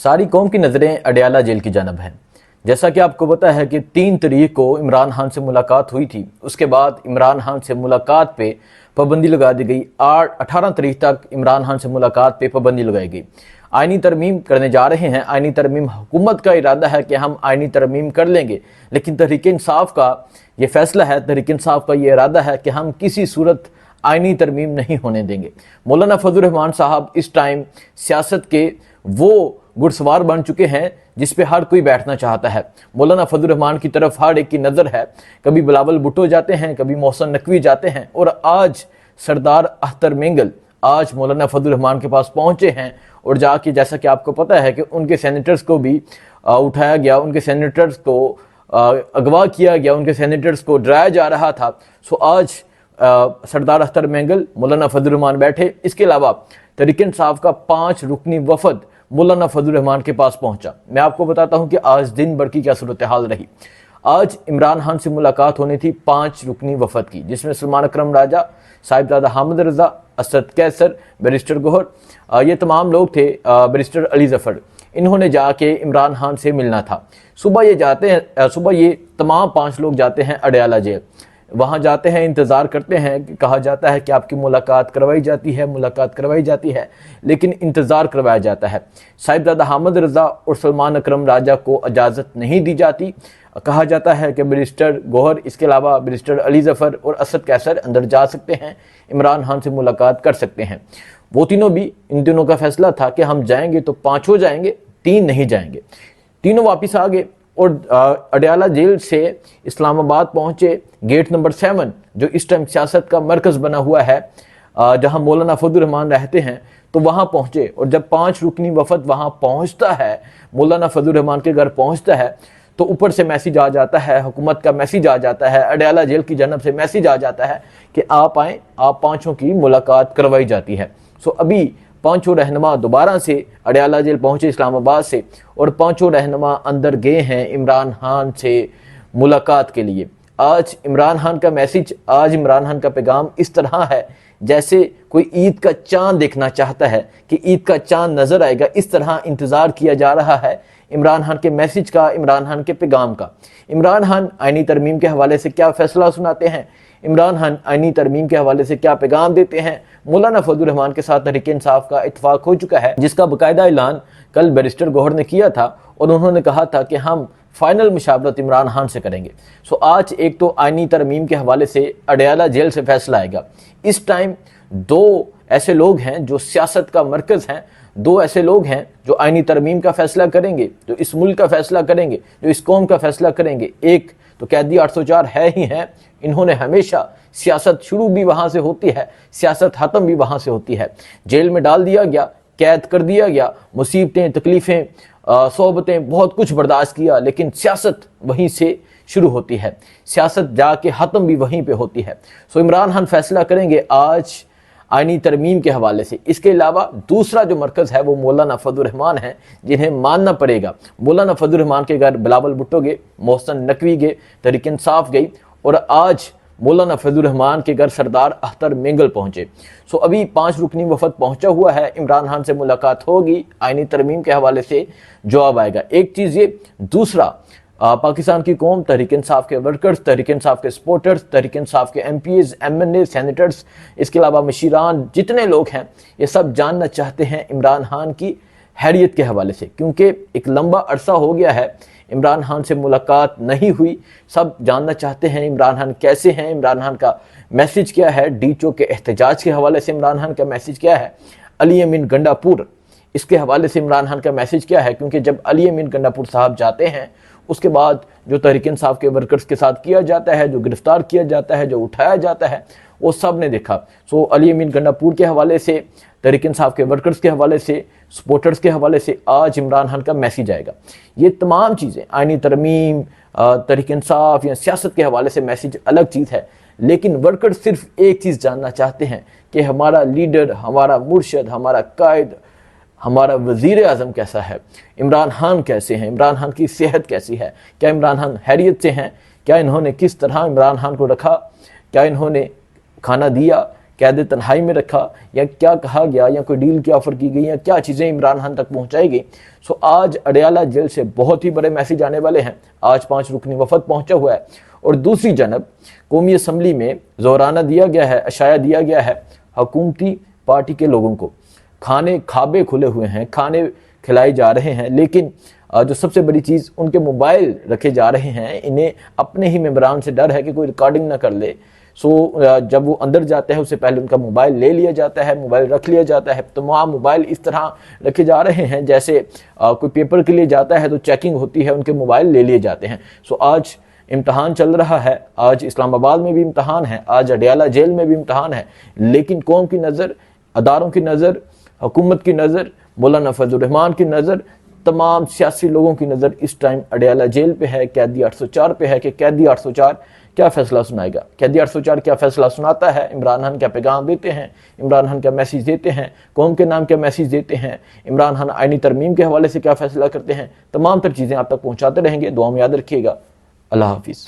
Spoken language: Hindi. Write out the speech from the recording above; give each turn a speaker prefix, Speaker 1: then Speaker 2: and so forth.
Speaker 1: सारी कौम की नज़रें अडयाला जेल की जानब हैं। जैसा कि आपको पता है कि 3 तारीख को इमरान खान से मुलाकात हुई थी। उसके बाद इमरान खान से मुलाकात पे पाबंदी लगा दी गई। 18 तारीख तक इमरान खान से मुलाकात पे पाबंदी लगाई गई। आईनी तरमीम करने जा रहे हैं। आईनी तरमीम, हुकूमत का इरादा है कि हम आईनी तरमीम कर लेंगे, लेकिन तहरीक इंसाफ का ये फैसला है, तहरीक इंसाफ का ये इरादा है कि हम किसी सूरत आईनी तरमीम नहीं होने देंगे। मौलाना फजल रहमान साहब इस टाइम सियासत के वो घुड़सवार बन चुके हैं जिस पे हर कोई बैठना चाहता है। मौलाना फजल रहमान की तरफ हर एक की नज़र है। कभी बिलावल भुट्टो जाते हैं, कभी मोहसिन नकवी जाते हैं, और आज सरदार अख्तर मेंगल आज मौलाना फजल रहमान के पास पहुंचे हैं। और जाके जैसा कि आपको पता है कि उनके सेनेटर्स को भी उठाया गया, उनके सेनेटर्स को अगवा किया गया, उनके सेनेटर्स को डराया जा रहा था। सो आज सरदार अख्तर मेंगल, मौलाना फजल रहमान बैठे। इसके अलावा तहरीक इंसाफ का 5 रुकनी वफद मौलाना फजल रहमान के पास पहुंचा। मैं आपको बताता हूं कि आज दिन भर की क्या सूरत हाल रही। आज इमरान खान से मुलाकात होनी थी 5 रुकनी वफद की, जिसमें सलमान अकरम राजा, साहिबजादा हामिद रजा, असद कैसर, बैरिस्टर गौहर, ये तमाम लोग थे। बैरिस्टर अली जफर, इन्होंने जाके इमरान खान से मिलना था। सुबह ये जाते हैं, सुबह ये तमाम 5 लोग जाते हैं अडयाला जेल। वहाँ जाते हैं, इंतज़ार करते हैं, कहा जाता है कि आपकी मुलाकात करवाई जाती है, मुलाकात करवाई जाती है, लेकिन इंतज़ार करवाया जाता है। साहिबजादा हामिद रजा और सलमान अकरम राजा को इजाज़त नहीं दी जाती। कहा जाता है कि बैरिस्टर गौहर, इसके अलावा बैरिस्टर अली जफ़र और असद कैसर अंदर जा सकते हैं, इमरान खान से मुलाकात कर सकते हैं। वो तीनों भी, इन तीनों का फैसला था कि हम जाएंगे तो 5 जाएंगे, 3 नहीं जाएंगे। तीनों वापस आ गए और अडयाला जेल से इस्लामाबाद पहुंचे। गेट नंबर 7 जो इस टाइम सियासत का मरकज़ बना हुआ है, जहां मौलाना फजल रहमान रहते हैं, तो वहां पहुंचे। और जब 5 रुकनी वफद वहां पहुंचता है, मौलाना फजल रहमान के घर पहुंचता है, तो ऊपर से मैसेज आ जाता है, हुकूमत का मैसेज आ जाता है, अडयाला जेल की जानब से मैसेज आ जाता है कि आप आएँ, आप 5 की मुलाकात करवाई जाती है। सो अभी 5 रहनुमा दोबारा से अडयाला जेल पहुंचे इस्लामाबाद से, और 5 रहनुमा अंदर गए हैं इमरान खान से मुलाकात के लिए। आज इमरान खान का मैसेज, आज इमरान खान का पैगाम इस तरह है जैसे कोई ईद का चांद देखना चाहता है कि ईद का चांद नजर आएगा। इस तरह इंतजार किया जा रहा है इमरान खान के मैसेज का, इमरान खान के पैगाम का। इमरान खान आईनी तरमीम के हवाले से क्या फैसला सुनाते हैं, इमरान खान आईनी तरमीम के हवाले से क्या पैगाम देते हैं। मौलाना फजल रहमान के साथ तहरीक इंसाफ का इत्तफाक हो चुका है, जिसका बाकायदा ऐलान कल बैरिस्टर गौहर ने किया था, और उन्होंने कहा था कि हम फाइनल मुशावरत इमरान खान से करेंगे। सो आज एक तो आईनी तरमीम के हवाले से अडयाला जेल से फैसला आएगा। इस टाइम 2 ऐसे लोग हैं जो सियासत का मरकज़ हैं, 2 ऐसे लोग हैं जो आईनी तरमीम का फैसला करेंगे, जो इस मुल्क का फैसला करेंगे, जो इस कौम का फैसला करेंगे। एक तो कैदी 804 है ही हैं, इन्होंने हमेशा सियासत शुरू भी वहाँ से होती है, सियासत ख़त्म भी वहाँ से होती है। जेल में डाल दिया गया, कैद कर दिया गया, मुसीबतें, तकलीफ़ें, सोहबतें, बहुत कुछ बर्दाश्त किया, लेकिन सियासत वहीं से शुरू होती है, सियासत जाके ख़त्म भी वहीं पे होती है। सो इमरान खान फैसला करेंगे आज आईनी तरमीम के हवाले से। इसके अलावा दूसरा जो मरकज़ है वो मौलाना फजल रहमान है, जिन्हें मानना पड़ेगा। मौलाना फजल रहमान के घर बिलावल भुट्टो गए, मोहसिन नकवी गए, तहरीक इंसाफ गई, और आज मौलाना फजल रहमान के घर सरदार अख्तर मेंगल पहुंचे। सो अभी 5 रुकनी वफद पहुंचा हुआ है, इमरान खान से मुलाकात होगी, आईनी तरमीम के हवाले से जवाब आएगा। एक चीज़ ये, दूसरा पाकिस्तान की कौम, तहरीक इंसाफ के वर्कर्स, तहरीक इंसाफ के सपोर्टर्स, तहरीक इंसाफ के MPs, MNA, सेनेटर्स, इसके अलावा मशीरान, जितने लोग हैं, ये सब जानना चाहते हैं इमरान खान की हैरियत के हवाले से, क्योंकि एक लंबा अरसा हो गया है इमरान खान से मुलाकात नहीं हुई। सब जानना चाहते हैं इमरान खान कैसे हैं, इमरान खान का मैसेज क्या है, डीचो के एहतजाज के हवाले से इमरान खान का मैसेज क्या है, अली अमीन गंडापुर, इसके हवाले से इमरान खान का मैसेज क्या है। क्योंकि जब अली अमीन गंडापुर साहब जाते हैं, उसके बाद जो तहरीक इंसाफ के वर्कर्स के साथ किया जाता है, जो गिरफ्तार किया जाता है, जो उठाया जाता है, वो सब ने देखा। सो अली अमीन गंडापुर के हवाले से, तहरीक इंसाफ के वर्कर्स के हवाले से, सपोर्टर्स के हवाले से आज इमरान खान का मैसेज आएगा। ये तमाम चीज़ें, आईनी तरमीम, तहरीक इंसाफ या सियासत के हवाले से मैसेज अलग चीज़ है, लेकिन वर्कर्स सिर्फ एक चीज़ जानना चाहते हैं कि हमारा लीडर, हमारा मुर्शद, हमारा कायद, हमारा वज़ीर आज़म कैसा है, इमरान खान कैसे हैं, इमरान खान की सेहत कैसी है, क्या इमरान खान हैरियत से हैं, क्या इन्होंने किस तरह इमरान खान को रखा, क्या इन्होंने खाना दिया, कैद तन्हाई में रखा, या क्या कहा गया, या कोई डील की ऑफर की गई, या क्या चीज़ें इमरान खान तक पहुंचाई गई। सो आज अडयाला जेल से बहुत ही बड़े मैसेज आने वाले हैं। आज 5 रुकनी वफद पहुंचा हुआ है और दूसरी जानब कौमी असम्बली में जोराना दिया गया है, अशाया दिया गया है हुकूमती पार्टी के लोगों को। खाने खाबे खुले हुए हैं, खाने खिलाए जा रहे हैं, लेकिन जो सबसे बड़ी चीज़ उनके मोबाइल रखे जा रहे हैं। इन्हें अपने ही मेंबरान से डर है कि कोई रिकॉर्डिंग ना कर ले। सो जब वो अंदर जाते हैं उससे पहले उनका मोबाइल ले लिया जाता है, मोबाइल रख लिया जाता है। तमाम मोबाइल इस तरह रखे जा रहे हैं जैसे कोई पेपर के लिए जाता है तो चेकिंग होती है, उनके मोबाइल ले लिए जाते हैं। सो आज इम्तहान चल रहा है, आज इस्लामाबाद में भी इम्तहान है, आज अडयाला जेल में भी इम्तहान है, लेकिन कौम की नज़र, अदारों की नज़र, हुकूमत की नज़र, मौलाना फजल रहमान की नज़र, तमाम सियासी लोगों की नज़र इस टाइम अडयाला जेल पे है, कैदी 804 पे है कि कैदी 804 क्या फैसला सुनाएगा। कैदी 804 क्या फैसला सुनाता है, इमरान खान क्या पैगाम देते हैं, इमरान खान क्या मैसेज देते हैं, कौम के नाम क्या मैसेज देते हैं, इमरान खान आईनी तरमीम के हवाले से क्या फैसला करते हैं। तमाम तर चीज़ें आप तक पहुँचाते रहेंगे। दुआ में याद रखिएगा। अल्लाह हाफिज़।